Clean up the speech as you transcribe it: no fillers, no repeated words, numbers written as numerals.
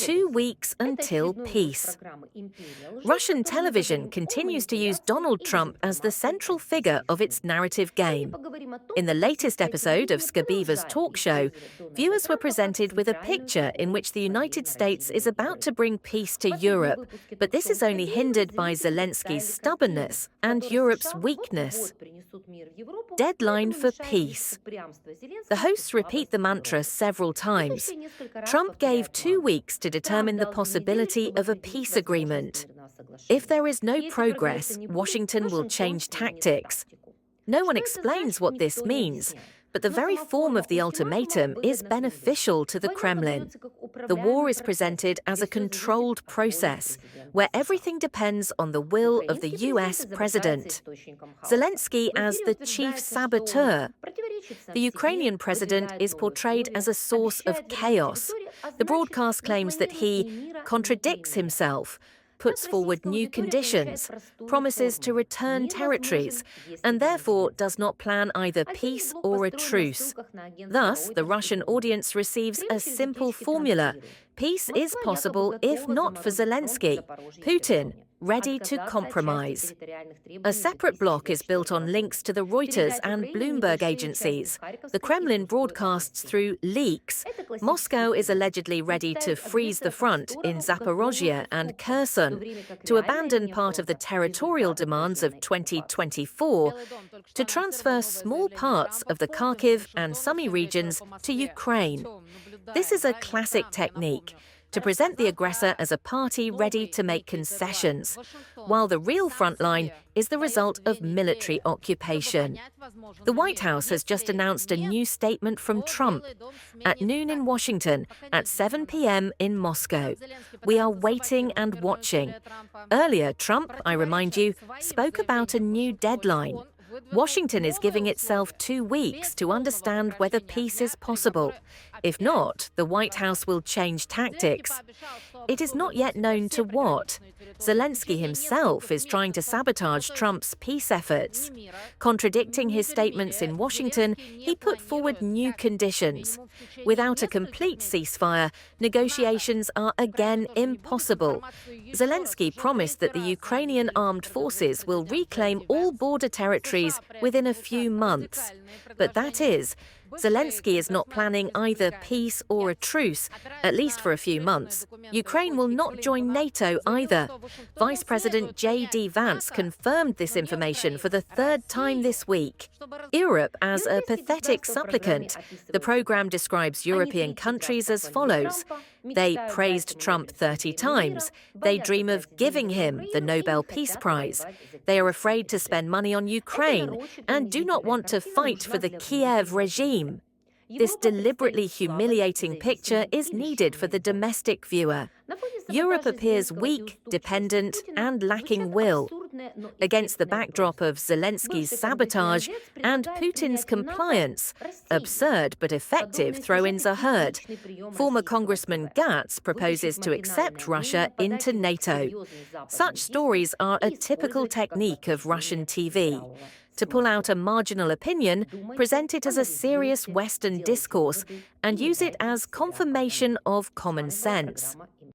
2 weeks until peace. Russian television continues to use Donald Trump as the central figure of its narrative game. In the latest episode of Skabeeva's talk show, viewers were presented with a picture in which the United States is about to bring peace to Europe, but this is only hindered by Zelensky's stubbornness and Europe's weakness. Deadline for peace. The hosts repeat the mantra several times. Trump gave 2 weeks to determine the possibility of a peace agreement. If there is no progress, Washington will change tactics. No one explains what this means, but the very form of the ultimatum is beneficial to the Kremlin. The war is presented as a controlled process, where everything depends on the will of the US president. Zelensky as the chief saboteur. The Ukrainian president is portrayed as a source of chaos. The broadcast claims that he contradicts himself, puts forward new conditions, promises to return territories, and therefore does not plan either peace or a truce. Thus, the Russian audience receives a simple formula. Peace is possible if not for Zelensky. Putin, ready to compromise. A separate block is built on links to the Reuters and Bloomberg agencies. The Kremlin broadcasts through leaks. Moscow is allegedly ready to freeze the front in Zaporozhye and Kherson, to abandon part of the territorial demands of 2024, to transfer small parts of the Kharkiv and Sumy regions to Ukraine. This is a classic technique, to present the aggressor as a party ready to make concessions, while the real front line is the result of military occupation. The White House has just announced a new statement from Trump. At noon in Washington, at 7 p.m. in Moscow. We are waiting and watching. Earlier, Trump, I remind you, spoke about a new deadline. Washington is giving itself 2 weeks to understand whether peace is possible. If not, the White House will change tactics. It is not yet known to what. Zelensky himself is trying to sabotage Trump's peace efforts. Contradicting his statements in Washington, he put forward new conditions. Without a complete ceasefire, negotiations are again impossible. Zelensky promised that the Ukrainian armed forces will reclaim all border territories within a few months. But that is, Zelensky is not planning either peace or a truce, at least for a few months. Ukraine will not join NATO either. Vice President J.D. Vance confirmed this information for the 3rd time this week. Europe as a pathetic supplicant. The program describes European countries as follows. They praised Trump 30 times. They dream of giving him the Nobel Peace Prize. They are afraid to spend money on Ukraine and do not want to fight for the Kiev regime. This deliberately humiliating picture is needed for the domestic viewer. Europe appears weak, dependent, and lacking will. Against the backdrop of Zelensky's sabotage and Putin's compliance, absurd but effective throw-ins are heard. Former Congressman Gatz proposes to accept Russia into NATO. Such stories are a typical technique of Russian TV. To pull out a marginal opinion, present it as a serious Western discourse, and use it as confirmation of common sense.